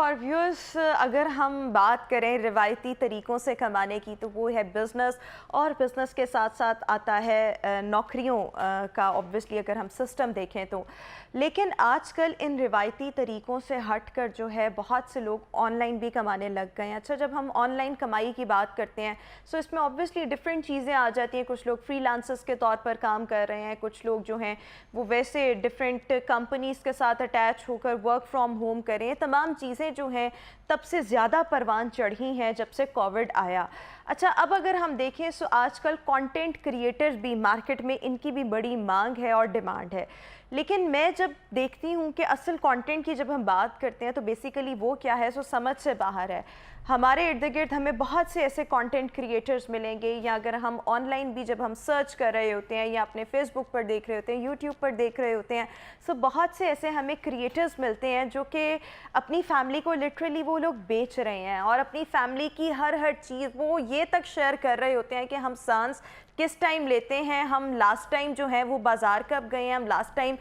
और व्यूअर्स, अगर हम बात करें रिवायती तरीक़ों से कमाने की तो वो है बिज़नेस। और बिज़नेस के साथ साथ आता है नौकरियों का, ऑब्वियसली अगर हम सिस्टम देखें तो। लेकिन आजकल इन रिवायती तरीक़ों से हटकर जो है बहुत से लोग ऑनलाइन भी कमाने लग गए हैं। अच्छा, जब हम ऑनलाइन कमाई की बात करते हैं तो इसमें ऑब्वियसली डिफरेंट चीज़ें आ जाती हैं। कुछ लोग फ्रीलांसर्स के तौर पर काम कर रहे हैं, कुछ लोग जो हैं वो वैसे डिफरेंट कंपनीज़ के साथ अटैच होकर वर्क फ्रॉम होम करें। तमाम चीज़ें जो हैं तब से ज़्यादा परवान चढ़ी हैं जब से कोविड आया। अच्छा, अब अगर हम देखें तो आजकल कंटेंट क्रिएटर्स भी मार्केट में, इनकी भी बड़ी मांग है और डिमांड है। लेकिन मैं जब देखती हूँ कि असल कंटेंट की जब हम बात करते हैं तो बेसिकली वो क्या है सो समझ से बाहर है। हमारे इर्द गिर्द हमें बहुत से ऐसे कंटेंट क्रिएटर्स मिलेंगे, या अगर हम ऑनलाइन भी जब हम सर्च कर रहे होते हैं या अपने फेसबुक पर देख रहे होते हैं, यूट्यूब पर देख रहे होते हैं, सो बहुत से ऐसे हमें क्रिएटर्स मिलते हैं जो कि अपनी फैमिली को लिटरली वो लोग बेच रहे हैं और अपनी फैमिली की हर चीज़ वो ये तक शेयर कर रहे होते हैं कि हम सांस किस टाइम लेते हैं, हम लास्ट टाइम जो है वो बाज़ार कब गए हैं, हम लास्ट टाइम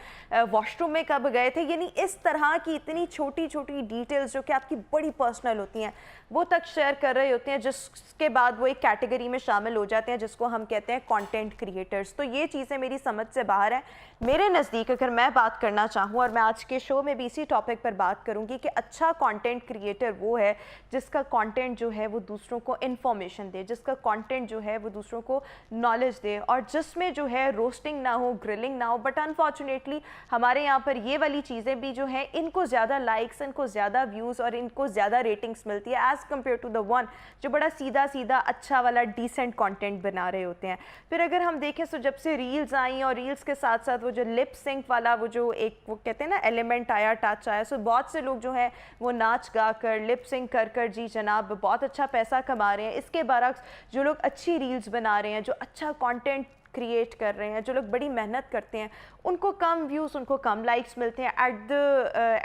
वॉशरूम में कब गए थे। यानी इस तरह की इतनी छोटी छोटी डिटेल्स जो कि आपकी बड़ी पर्सनल होती हैं वो तक शेयर कर रहे होते हैं, जिसके बाद वो एक कैटेगरी में शामिल हो जाते हैं जिसको हम कहते हैं कंटेंट क्रिएटर्स। तो ये चीज़ें मेरी समझ से बाहर है। मेरे नज़दीक अगर मैं बात करना चाहूँ, और मैं आज के शो में भी इसी टॉपिक पर बात करूँगी कि अच्छा कंटेंट क्रिएटर वो है जिसका कंटेंट जो है वो दूसरों को इन्फॉर्मेशन दे, जिसका कंटेंट जो है वो दूसरों को नॉलेज दे, और जिसमें जो है रोस्टिंग ना हो, ग्रिलिंग ना हो। बट अनफॉर्चुनेटली हमारे यहाँ पर ये वाली चीज़ें भी जो हैं इनको ज़्यादा लाइक्स, इनको ज़्यादा व्यूज़ और इनको ज़्यादा रेटिंग्स मिलती है as compare to the one जो बड़ा सीधा सीधा अच्छा वाला डिसेंट कंटेंट बना रहे होते हैं। फिर अगर हम देखें तो जब से रील्स आई और रील्स के साथ साथ वो जो लिप सिंक वाला वो जो एक वो कहते हैं ना एलिमेंट आया, टच आया, सो बहुत से लोग जो है वो नाच गा कर, लिप सिंक कर कर जी जनाब बहुत अच्छा पैसा कमा रहे हैं। इसके बरक्स जो लोग अच्छी रील्स बना रहे हैं, जो अच्छा कंटेंट क्रिएट कर रहे हैं, जो लोग बड़ी मेहनत करते हैं, उनको कम व्यूज़, उनको कम लाइक्स मिलते हैं।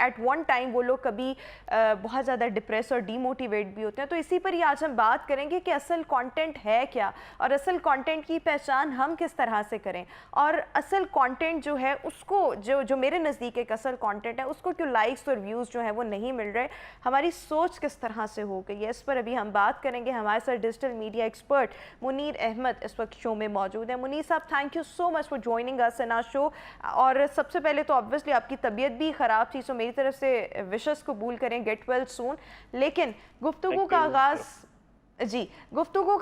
एट वन टाइम वो लोग कभी बहुत ज़्यादा डिप्रेस और डीमोटिवेट भी होते हैं। तो इसी पर ही आज हम बात करेंगे कि असल कंटेंट है क्या, और असल कंटेंट की पहचान हम किस तरह से करें, और असल कंटेंट जो है उसको जो मेरे नज़दीक एक असल कंटेंट है उसको क्यों लाइक्स और व्यूज़ जो है वो नहीं मिल रहे, हमारी सोच किस तरह से हो गई है, इस पर अभी हम बात करेंगे। हमारे साथ digital media expert Munir Ahmed इस वक्त शो में मौजूद है। मुनीर साहब, thank you so much for joining us in our show. और सबसे पहले तो ऑब्वियसली आपकी तबीयत भी ख़राब थी, सो मेरी तरफ से विशेस कबूल करें, गेट वेल सून। लेकिन गुफ्तगू का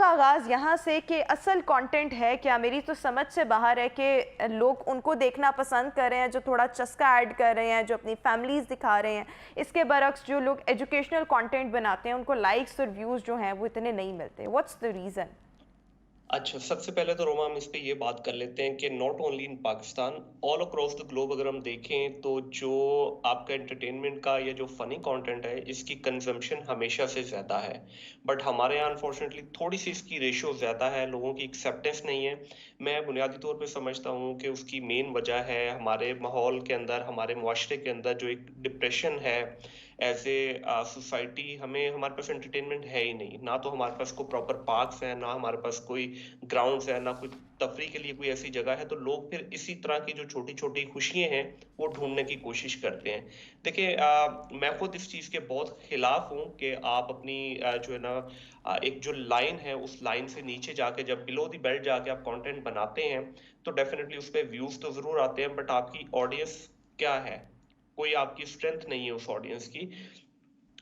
आगाज़ यहाँ से कि असल कंटेंट है क्या। मेरी तो समझ से बाहर है कि लोग उनको देखना पसंद कर रहे हैं जो थोड़ा चस्का ऐड कर रहे हैं, जो अपनी फैमिलीज़ दिखा रहे हैं। इसके बरक्स जो लोग एजुकेशनल कंटेंट बनाते हैं उनको लाइक्स और व्यूज़ जो हैं वो इतने नहीं मिलते। What's the reason? अच्छा, सबसे पहले तो रोमा हम इस पे ये बात कर लेते हैं कि not only in Pakistan, all across the globe अगर हम देखें तो जो आपका एंटरटेनमेंट का या जो फनी कंटेंट है इसकी कंजम्पशन हमेशा से ज़्यादा है। बट हमारे यहाँ अनफॉर्चुनेटली थोड़ी सी इसकी रेशियो ज़्यादा है, लोगों की एक्सेप्टेंस नहीं है। मैं बुनियादी तौर पे समझता हूँ कि उसकी मेन वजह है हमारे माहौल के अंदर, हमारे मुआशरे के अंदर जो एक डिप्रेशन है। एज ए सोसाइटी हमें, हमारे पास एंटरटेनमेंट है ही नहीं, ना तो हमारे पास कोई प्रॉपर पार्क्स हैं, ना हमारे पास कोई ग्राउंड्स है, ना कोई तफरी के लिए कोई ऐसी जगह है। तो लोग फिर इसी तरह की जो छोटी छोटी खुशियां हैं वो ढूंढने की कोशिश करते हैं। देखिए, मैं खुद इस चीज़ के बहुत खिलाफ हूँ कि आप अपनी जो है ना एक जो लाइन है उस लाइन से नीचे जाके, जब बिलो द बेल्ट जाके आप कंटेंट बनाते हैं तो डेफिनेटली उस पर व्यूज तो जरूर आते हैं, बट आपकी ऑडियंस क्या है, कोई आपकी स्ट्रेंथ नहीं है उस ऑडियंस की।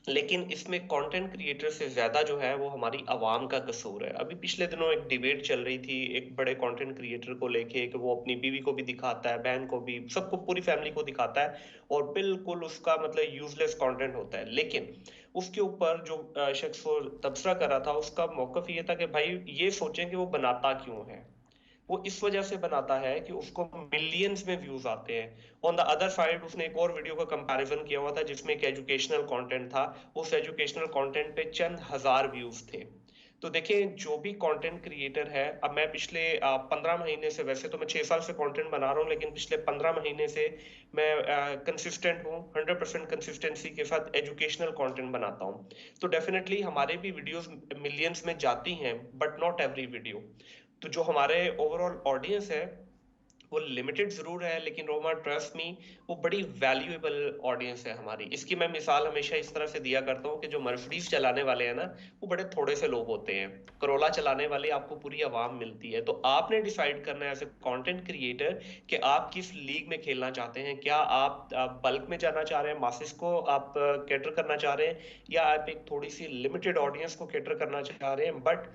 लेकिन इसमें कंटेंट क्रिएटर से ज्यादा जो है वो हमारी आवाम का कसूर है। अभी पिछले दिनों एक डिबेट चल रही थी एक बड़े कंटेंट क्रिएटर को लेके कि वो अपनी बीवी को भी दिखाता है, बहन को भी, सबको, पूरी फैमिली को दिखाता है, और बिल्कुल उसका मतलब यूजलेस कंटेंट होता है। लेकिन उसके ऊपर जो शख्स वो तबसरा कर रहा था उसका मौकफ ये था कि भाई ये सोचें कि वो बनाता क्यों है। वो इस वजह से बनाता है कि उसको मिलियंस में व्यूज आते हैं। ऑन द अदर साइड उसने एक और वीडियो का कंपैरिजन किया हुआ था जिसमें एक एजुकेशनल कंटेंट था, उस एजुकेशनल कंटेंट पे चंद हजार व्यूज थे। तो देखिए, जो भी कंटेंट क्रिएटर है, अब मैं पिछले 15 महीने से, वैसे तो मैं 6 साल से कंटेंट बना रहा हूँ, लेकिन पिछले 15 महीने से मैं कंसिस्टेंट हूँ, 100% कंसिस्टेंसी के साथ एजुकेशनल कंटेंट बनाता हूँ। तो डेफिनेटली हमारे भी वीडियोस मिलियंस में जाती हैं, बट नॉट एवरी वीडियो। तो जो हमारे ओवरऑल ऑडियंस है वो लिमिटेड ज़रूर है, लेकिन रोमा ट्रस्ट मी, वो बड़ी वैल्यूएबल ऑडियंस है हमारी। इसकी मैं मिसाल हमेशा इस तरह से दिया करता हूँ कि जो मर्सिडीज़ चलाने वाले हैं ना, वो बड़े थोड़े से लोग होते हैं। करोला चलाने वाले आपको पूरी आवाम मिलती है। तो आपने डिसाइड करना है एज़ अ कंटेंट क्रिएटर कि आप किस लीग में खेलना चाहते हैं। क्या आप बल्क में जाना चाह रहे हैं, मासेस को आप कैटर करना चाह रहे हैं, या आप एक थोड़ी-सी लिमिटेड ऑडियंस को कैटर करना चाह रहे हैं, बट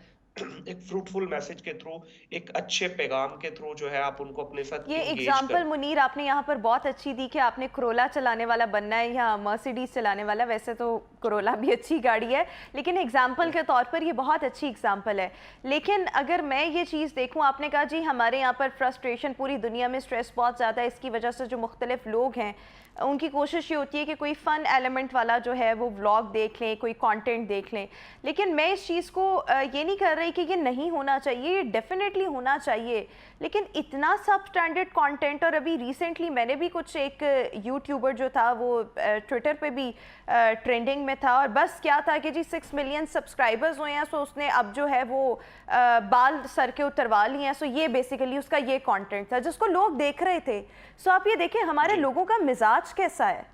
एक फ्रूटफुल मैसेज के थ्रू, एक अच्छे पैगाम के थ्रू जो है आप उनको अपने साथ ये एंगेज एग्जाम्पल कर। मुनीर आपने यहाँ पर बहुत अच्छी दी कि आपने करोला चलाने वाला बनना है या मर्सिडीज चलाने वाला। वैसे तो करोला भी अच्छी गाड़ी है, लेकिन एग्जाम्पल के तौर पर ये बहुत अच्छी एग्जाम्पल है। लेकिन अगर मैं ये चीज़ देखूँ, आपने कहा जी हमारे यहाँ पर फ्रस्ट्रेशन, पूरी दुनिया में स्ट्रेस बहुत ज़्यादा है, इसकी वजह से जो मुख्तलिफ लोग हैं उनकी कोशिश ये होती है कि कोई फ़न एलिमेंट वाला जो है वो व्लॉग देख लें, कोई कंटेंट देख लें। लेकिन मैं इस चीज़ को ये नहीं कर रही कि ये नहीं होना चाहिए, ये डेफिनेटली होना चाहिए, लेकिन इतना सब स्टैंडर्ड कंटेंट। और अभी रिसेंटली मैंने भी कुछ, एक यूट्यूबर जो था वो ट्विटर पे भी ट्रेंडिंग में था, और बस क्या था कि जी 6 मिलियन सब्सक्राइबर्स हुए हैं, सो उसने अब जो है वो बाल सर के उतरवा लिए हैं। सो ये बेसिकली उसका ये कंटेंट था जिसको लोग देख रहे थे। सो आप ये देखें हमारे जी। लोगों का मिजाज कैसा है।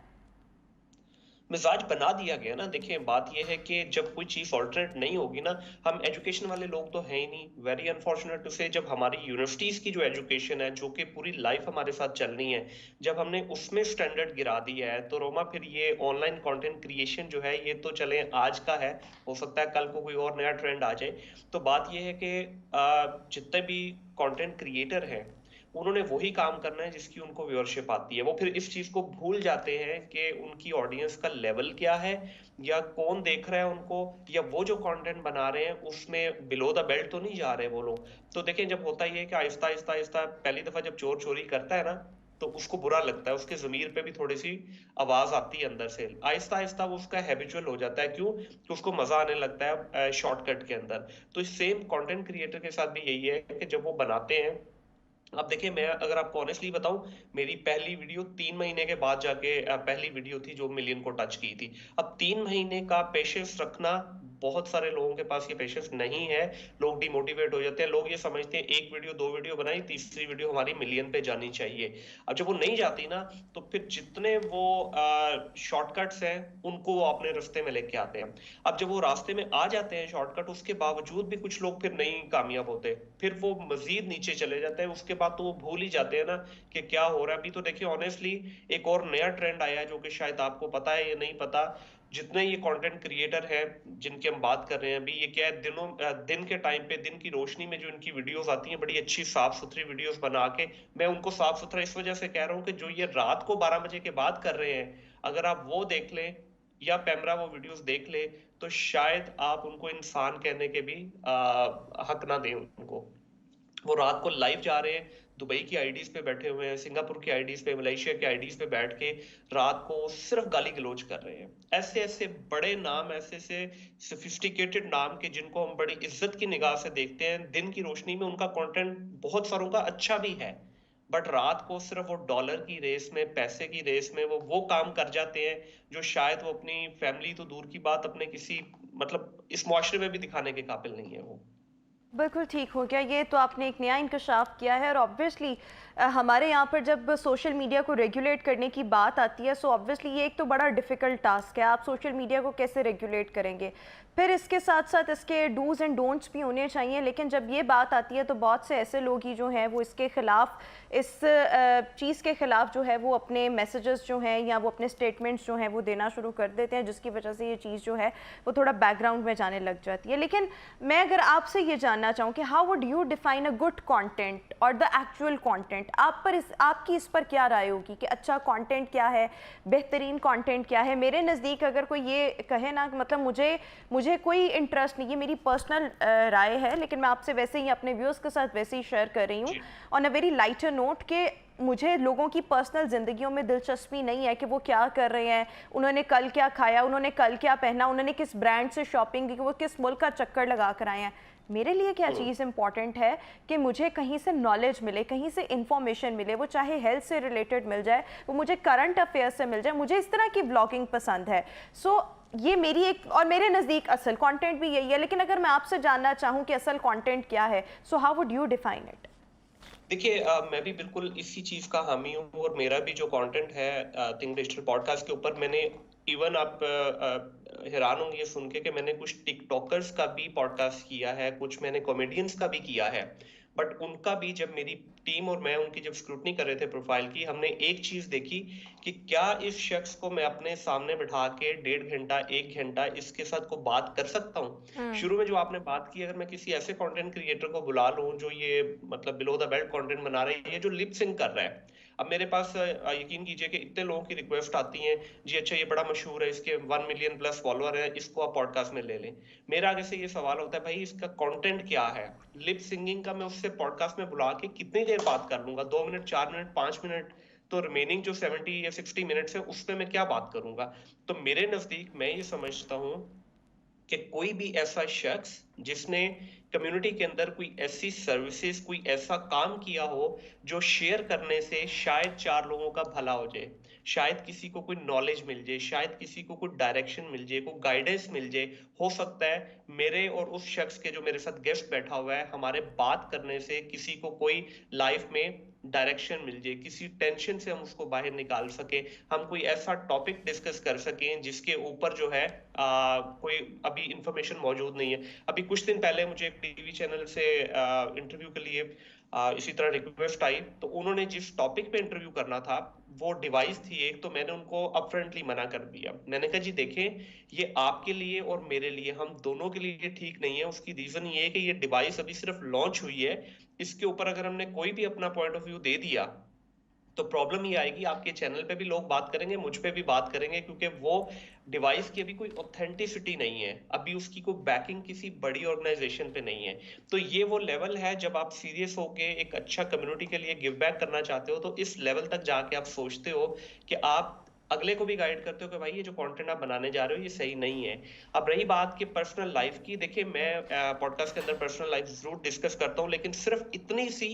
मिजाज बना दिया गया ना। देखिए बात यह है कि जब कोई चीज ऑल्टरनेट नहीं होगी ना, हम एजुकेशन वाले लोग तो हैं ही नहीं। वेरी अनफॉर्चुनेट टू से, जब हमारी यूनिवर्सिटीज की जो एजुकेशन है, जो कि पूरी लाइफ हमारे साथ चलनी है, जब हमने उसमें स्टैंडर्ड गिरा दिया है, तो रोमा फिर ये ऑनलाइन कंटेंट क्रिएशन जो है, ये तो चले आज का है, हो सकता है कल को कोई और नया ट्रेंड आ जाए। तो बात यह है कि जितने भी कंटेंट क्रिएटर हैं, उन्होंने वही काम करना है जिसकी उनको व्यूअरशिप आती है। वो फिर इस चीज को भूल जाते हैं कि उनकी ऑडियंस का लेवल क्या है, या कौन देख रहा है उनको, या वो जो कंटेंट बना रहे हैं उसमें बिलो द बेल्ट तो नहीं जा रहे वो लोग। तो देखें, जब होता ही है कि आहिस्ता आहिस्ता आहिस्ता, पहली दफा जब चोर चोरी करता है ना, तो उसको बुरा लगता है, उसके जमीर पे भी थोड़ी सी आवाज आती है अंदर से। आहिस्ता आहिस्ता वो उसका हैबिचुअल हो जाता है। क्यों? कि उसको मजा आने लगता है शॉर्टकट के अंदर। तो सेम कंटेंट क्रिएटर के साथ भी यही है कि जब वो बनाते हैं, अब देखिए, मैं अगर आपको ऑनेस्टली बताऊं, मेरी पहली वीडियो 3 महीने के बाद जाके पहली वीडियो थी जो मिलियन को टच की थी। अब 3 महीने का पेशेंस रखना, बहुत सारे लोगों के पास ये पेशेंस नहीं है। लोग डिमोटिवेट हो जाते हैं। लोग ये समझते हैं एक वीडियो, 2 वीडियो बनाई, तीसरी वीडियो हमारी मिलियन पे जानी चाहिए। अब जब वो नहीं जाती ना, तो फिर जितने वो शॉर्टकट्स हैं, उनको वो अपने रास्ते में लेके आते हैं। अब जब वो रास्ते में आ जाते हैं शॉर्टकट, उसके बावजूद भी कुछ लोग फिर नहीं कामयाब होते, फिर वो मजीद नीचे चले जाते हैं। उसके बाद तो वो भूल ही जाते हैं ना कि क्या हो रहा है। अभी तो देखिए ऑनेस्टली, एक और नया ट्रेंड आया है जो कि शायद आपको पता है या नहीं पता। जितने ये कंटेंट क्रिएटर हैं जिनकी हम बात कर रहे हैं अभी, ये क्या है, दिन के टाइम पे, दिन की रोशनी में जो इनकी वीडियोस आती हैं, बड़ी अच्छी साफ सुथरी वीडियोस बना के, मैं उनको साफ सुथरा इस वजह से कह रहा हूँ कि जो ये रात को 12 बजे के बाद कर रहे हैं, अगर आप वो देख लें, या पैमरा वो वीडियोस देख ले, तो शायद आप उनको इंसान कहने के भी हक ना दें उनको। वो रात को लाइव जा रहे हैं, दुबई की आईडीज पे बैठे हुए हैं, सिंगापुर की आईडीज पे, मलेशिया की आईडीज पे बैठ के रात को सिर्फ गाली गलौज कर रहे हैं। ऐसे ऐसे बड़े नाम, ऐसे ऐसे सोफिस्टिकेटेड नाम के, जिनको हम बड़ी इज्जत की निगाह से देखते हैं, दिन की रोशनी में उनका कंटेंट बहुत सारों का अच्छा भी है, बट रात को सिर्फ वो डॉलर की रेस में, पैसे की रेस में वो काम कर जाते हैं जो शायद वो अपनी फैमिली तो दूर की बात, अपने किसी, मतलब इस मुआशरे में भी दिखाने के काबिल नहीं है वो। बिल्कुल ठीक हो गया। ये तो आपने एक नया इंकशाफ किया है। और ऑब्वियसली हमारे यहाँ पर जब सोशल मीडिया को रेगुलेट करने की बात आती है, सो ऑब्वियसली ये एक तो बड़ा डिफ़िकल्ट टास्क है। आप सोशल मीडिया को कैसे रेगुलेट करेंगे? फिर इसके साथ साथ इसके डूज़ एंड डोंट्स भी होने चाहिए। लेकिन जब ये बात आती है तो बहुत से ऐसे लोग ही जो हैं वो इसके ख़िलाफ़, इस चीज़ के ख़िलाफ़ जो है वो अपने मैसेजेस जो हैं या वो अपने स्टेटमेंट्स जो हैं वो देना शुरू कर देते हैं, जिसकी वजह से ये चीज़ जो है वो थोड़ा बैकग्राउंड में जाने लग जाती है। लेकिन मैं अगर आपसे ये जानना चाहूँ कि how would you define a good content और द एक्चुअल कंटेंट, आपकी इस पर क्या राय होगी कि अच्छा कंटेंट क्या है, बेहतरीन कंटेंट क्या है? मेरे नज़दीक अगर कोई ये कहे ना कि मतलब मुझे कोई इंटरेस्ट नहीं है, मेरी पर्सनल राय है, लेकिन मैं आपसे वैसे ही अपने व्यूअर्स के साथ वैसे ही शेयर कर रही हूँ on a very lighter note, कि मुझे लोगों की पर्सनल ज़िंदगियों में दिलचस्पी नहीं है कि वो क्या कर रहे हैं, उन्होंने कल क्या खाया, उन्होंने कल क्या पहना, उन्होंने किस ब्रांड से शॉपिंग की, वो किस मुल्क का चक्कर लगा कर आए हैं। मेरे लिए क्या चीज़ इंपॉर्टेंट है कि मुझे कहीं से नॉलेज मिले, कहीं से इंफॉर्मेशन मिले, वो चाहे हेल्थ से रिलेटेड मिल जाए, वो मुझे करंट अफेयर्स से मिल जाए। मुझे इस तरह की ब्लॉगिंग पसंद है। सो ये मेरी एक, और मेरे नज़दीक असल कंटेंट भी यही है। लेकिन अगर मैं आपसे जानना चाहूँ कि असल कंटेंट क्या है, so how would you define it? देखिए मैं भी बिल्कुल इसी चीज़ का हामी हूँ और मेरा भी जो कंटेंट है थिंक डिजिटल पॉडकास्ट के ऊपर मैंने इवन आप हैरान होंगे ये सुन के कि मैंने कुछ टिकटॉकर्स का भी पॉडकास्ट किया है, कुछ मैंने कॉमेडियंस का भी किया है। बट उनका भी जब मेरी टीम और मैं उनकी जब स्क्रूटनी कर रहे थे प्रोफाइल की, हमने एक चीज़ देखी कि क्या इस शख्स को मैं अपने सामने बिठा के 1.5 घंटा, 1 घंटा इसके साथ को बात कर सकता हूँ? हम्म। शुरू में जो आपने बात की, अगर मैं किसी ऐसे कंटेंट क्रिएटर को बुला लूं जो ये मतलब बिलो द बेल्ट कंटेंट बना रहे हैं, जो लिप सिंक कर रहा है, अब मेरे पास यकीन कीजिए कि इतने लोगों की रिक्वेस्ट आती हैं, जी अच्छा ये बड़ा मशहूर है, इसके 1 मिलियन प्लस फॉलोअर है, इसको आप पॉडकास्ट में ले लें। मेरा आगे से ये सवाल होता है, भाई इसका कंटेंट क्या है? लिप सिंगिंग का मैं उससे पॉडकास्ट में बुला के कितनी देर बात कर लूंगा? 2 मिनट, 4 मिनट, 5 मिनट? तो रिमेनिंग जो 70 या 60 मिनट्स है उसमें मैं क्या बात करूंगा? तो मेरे नजदीक मैं ये समझता हूँ कि कोई भी ऐसा शख्स जिसने कम्युनिटी के अंदर कोई ऐसी सर्विसेज, कोई ऐसा काम किया हो जो शेयर करने से शायद 4 लोगों का भला हो जाए, शायद किसी को कोई नॉलेज मिल जाए, शायद किसी को कोई डायरेक्शन मिल जाए, कोई गाइडेंस मिल जाए, हो सकता है मेरे और उस शख्स के जो मेरे साथ गेस्ट बैठा हुआ है, हमारे बात करने से किसी को कोई लाइफ में डायरेक्शन मिल जाए, किसी टेंशन से हम उसको बाहर निकाल सके, हम कोई ऐसा टॉपिक डिस्कस कर सकें जिसके ऊपर जो है कोई अभी इंफॉर्मेशन मौजूद नहीं है। अभी कुछ दिन पहले मुझे एक टीवी चैनल से इंटरव्यू के लिए इसी तरह रिक्वेस्ट आई, तो उन्होंने जिस टॉपिक पे इंटरव्यू करना था वो डिवाइस थी एक, तो मैंने उनको अपफ्रंटली मना कर दिया। मैंने कहा जी देखें, ये आपके लिए और मेरे लिए, हम दोनों के लिए ठीक नहीं है। उसकी रीजन ये है कि ये डिवाइस अभी सिर्फ लॉन्च हुई है, इसके ऊपर अगर हमने कोई भी अपना पॉइंट ऑफ व्यू दे दिया तो प्रॉब्लम ये आएगी, आपके चैनल पे भी लोग बात करेंगे, मुझ पे भी बात करेंगे, क्योंकि वो डिवाइस की अभी कोई ऑथेंटिसिटी नहीं है, अभी उसकी कोई बैकिंग किसी बड़ी ऑर्गेनाइजेशन पे नहीं है। तो ये वो लेवल है जब आप सीरियस होके एक अच्छा कम्युनिटी के लिए गिव बैक करना चाहते हो, तो इस लेवल तक जाके आप सोचते हो कि आप अगले को भी गाइड करते हो कि भाई ये जो कंटेंट आप बनाने जा रहे हो ये सही नहीं है। अब रही बात कि पर्सनल लाइफ की, देखिए मैं पॉडकास्ट के अंदर पर्सनल लाइफ जरूर डिस्कस करता हूँ, लेकिन सिर्फ इतनी सी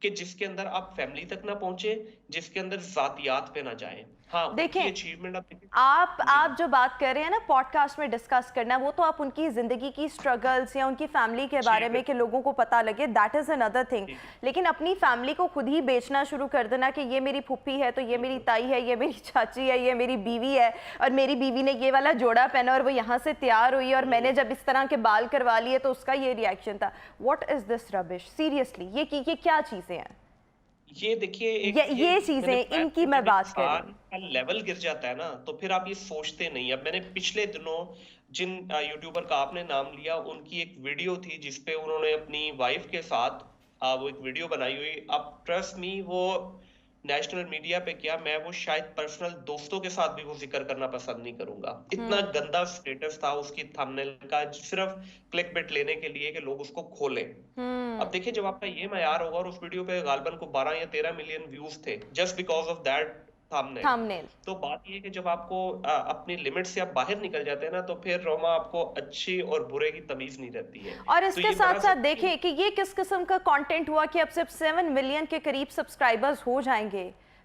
कि जिसके अंदर आप फैमिली तक ना पहुंचे, जिसके अंदर जातियात पे ना जाए। हाँ, उनकी देखें, अचीवमेंट आप देखिए। जी आप जो बात कर रहे हैं ना पॉडकास्ट में डिस्कस करना, वो तो आप उनकी ज़िंदगी की स्ट्रगल्स या उनकी फैमिली के जी बारे में कि लोगों को पता लगे, दैट इज़ अनदर थिंग। जी लेकिन अपनी फैमिली को खुद ही बेचना शुरू कर देना कि ये मेरी फूफी है, तो ये मेरी बिल्कुल। ताई है, ये मेरी चाची है, ये मेरी बीवी है, और मेरी बीवी ने ये वाला जोड़ा पहना और वो यहाँ से तैयार हुई और मैंने जब इस तरह के बाल करवा लिए तो उसका ये रिएक्शन था। What is this rubbish? Seriously, ये क्या चीज़ें हैं? ये देखिए एक ये मैंने चीज़ें, बताया इनकी ना, मैं जब बात कर रही इंसान हूँ। का लेवल गिर जाता है ना तो फिर आप ये सोचते नहीं। अब मैंने पिछले दिनों जिन यूट्यूबर का आपने नाम लिया, उनकी एक वीडियो थी जिसपे उन्होंने अपनी वाइफ के साथ वो एक वीडियो बनाई हुई। अब ट्रस्ट मी, वो नेशनल मीडिया पे क्या, मैं वो शायद पर्सनल दोस्तों के साथ भी वो जिक्र करना पसंद नहीं करूंगा। इतना हम्म। गंदा स्टेटस था उसकी थंबनेल का, सिर्फ क्लिक बिट लेने के लिए कि लोग उसको खोलें। हम्म। अब देखिए, जब आपका ये मयार होगा, और उस वीडियो पे गालबन को 12 या 13 मिलियन व्यूज थे just because of that thumbnail. Thumbnail. तो बात ये है कि जब आपको अपनी लिमिट से आप बाहर निकल जाते हैं ना, तो फिर रोमा आपको अच्छी और बुरे की तमीज नहीं रहती है। और तो इसके ये साथ बड़ा साथ सा देखें कि ये किस किस्म का कंटेंट हुआ कि अब सिर्फ 7 मिलियन के करीब सब्सक्राइबर्स हो जाएंगे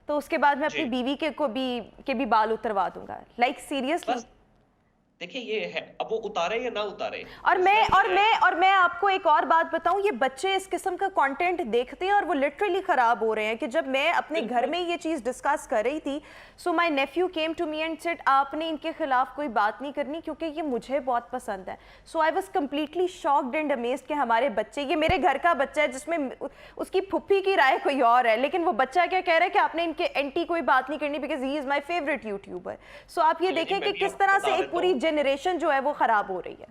तो उसके बाद मैं अपनी जी बीवी के भी बाल उतरवा दूंगा। Like seriously. बस देखिए ये है, अब वो उतारे या ना उतारे, और मसला मैं ये और है। मैं और मैं आपको एक और बात बताऊं, ये बच्चे इस किस्म का कंटेंट देखते हैं और वो लिटरली खराब हो रहे हैं कि जब मैं अपने घर बिल्कुल। में ये चीज डिस्कस कर रही थी, so my nephew came to me and said आपने इनके खिलाफ कोई बात नहीं करनी क्योंकि ये मुझे बहुत पसंद है। So I was completely shocked and amazed कि हमारे बच्चे, ये मेरे घर का बच्चा है जिसमें उसकी फुप्पी की राय कोई और है, लेकिन वो बच्चा क्या कह रहा है कि आपने इनके एंटी कोई बात नहीं करनी because he is my favourite YouTuber. So आप ये चलिए जी, देखें मैं कि भी किस आपको तरह बता से एक देता पूरी हूँ। जनरेशन जो है वो खराब हो रही है।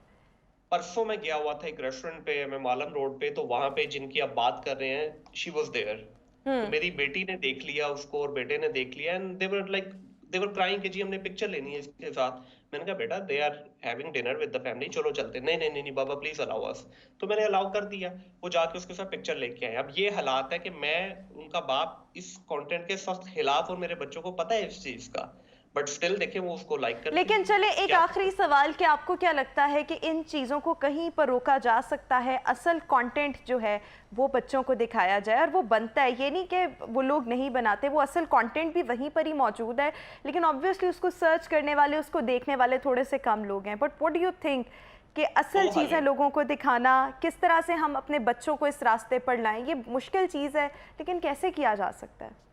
परसों मैं गया हुआ था एक रेस्टोरेंट पे, मैं मालम रोड पे, तो वहां पे जिनकी आप बात कर रहे हैं, शी वाज देयर। तो हम्म। मेरी बेटी ने देख लिया उसको और बेटे ने देख लिया, एंड दे वर क्राइंग कि जी हमने पिक्चर लेनी है इसके साथ। मैंने कहा बेटा, they are having dinner with the family, चलो चलते। नहीं नहीं नहीं नहीं बाबा, प्लीज अलाउ अस। तो मैंने अलाउ कर दिया, वो जाके उसके साथ पिक्चर लेके आए। अब ये हालात है कि मैं उनका बाप इस कंटेंट के सख्त खिलाफ, और मेरे बच्चों को पता है इस चीज का, बट स्टिल देखें वो उसको लाइक करती लेकिन है। चले एक क्या आखिरी सवाल कि आपको क्या लगता है कि इन चीज़ों को कहीं पर रोका जा सकता है? असल कंटेंट जो है वो बच्चों को दिखाया जाए और वो बनता है, ये नहीं कि वो लोग नहीं बनाते, वो असल कंटेंट भी वहीं पर ही मौजूद है, लेकिन ऑब्वियसली उसको सर्च करने वाले, उसको देखने वाले थोड़े से कम लोग हैं। But what do you think कि असल दो हल चीज़ें है। लोगों को दिखाना, किस तरह से हम अपने बच्चों को इस रास्ते पर लाएं, ये मुश्किल चीज़ है, लेकिन कैसे किया जा सकता है?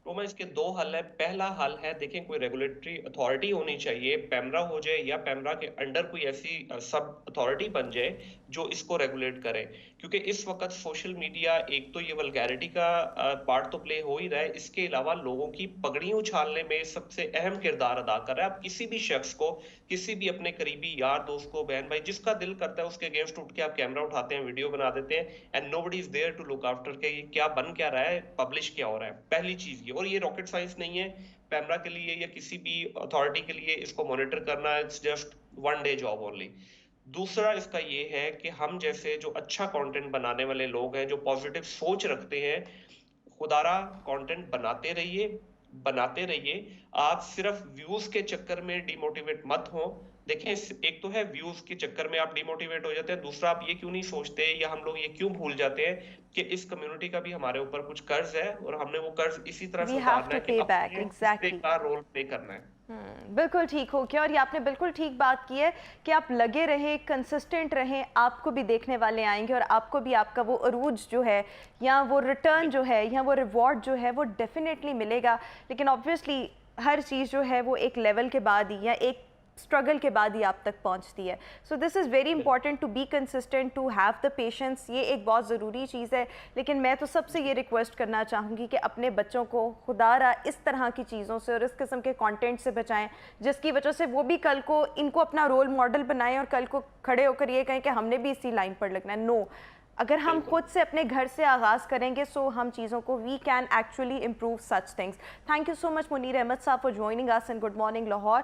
रोमा, इसके दो हल है। पहला हल है, देखिए, कोई रेगुलेटरी अथॉरिटी होनी चाहिए, पैमरा हो जाए या पैमरा के अंडर कोई ऐसी सब अथॉरिटी बन जाए जो इसको रेगुलेट करे। क्योंकि इस वक्त सोशल मीडिया एक तो ये वल्गैरिटी का पार्ट तो प्ले हो ही रहा है, इसके अलावा लोगों की पगड़ी उछालने में सबसे अहम किरदार अदा कर रहा है। आप किसी भी शख्स को, किसी भी अपने करीबी यार दोस्त को, बहन भाई, जिसका दिल करता है उसके अगेंस्ट उठ के आप कैमरा उठाते हैं, वीडियो बना देते हैं, and nobody is there to look after के ये क्या बन क्या रहा है, पब्लिश क्या हो रहा है। पहली चीज ये, और ये रॉकेट साइंस नहीं है पैमरा के लिए या किसी भी अथॉरिटी के लिए इसको मॉनिटर करना, it's just one day job only. दूसरा इसका ये है कि हम जैसे जो अच्छा कंटेंट बनाने वाले लोग हैं, जो पॉजिटिव सोच रखते हैं, खुदारा कंटेंट बनाते रहिए। आप सिर्फ व्यूज के चक्कर में डिमोटिवेट मत हो। देखें, एक तो है व्यूज के चक्कर में आप डिमोटिवेट हो जाते हैं, दूसरा आप ये क्यों नहीं सोचते या हम लोग ये क्यों भूल जाते हैं कि इस कम्युनिटी का भी हमारे ऊपर कुछ कर्ज है और हमने वो कर्ज इसी तरह से वी हैव उतारना टू है कि पे बैक, अपने हिस्से एग्जैक्टली। का रोल प्ले करना है। बिल्कुल ठीक हो गया, और ये आपने बिल्कुल ठीक बात की है कि आप लगे रहें, कंसिस्टेंट रहें, आपको भी देखने वाले आएंगे और आपको भी आपका वो अरूज जो है या वो रिटर्न जो है या वो रिवॉर्ड जो है वो डेफिनेटली मिलेगा। लेकिन ऑब्वियसली हर चीज़ जो है वो एक लेवल के बाद ही या एक स्ट्रगल के बाद ही आप तक पहुंचती है। So this is very important to be consistent, to have the patience, ये एक बहुत ज़रूरी चीज़ है। लेकिन मैं तो सबसे ये रिक्वेस्ट करना चाहूँगी कि अपने बच्चों को खुदारा इस तरह की चीज़ों से और इस किस्म के कंटेंट से बचाएं जिसकी वजह से वो भी कल को इनको अपना रोल मॉडल बनाएं और कल को खड़े होकर ये कहें कि हमने भी इसी लाइन पर लगना है। नो, अगर हम खुद से अपने घर से आगाज़ करेंगे सो हम चीज़ों को we can actually improve such things. Thank you so much Munir Ahmad साहब for joining us in good morning Lahore.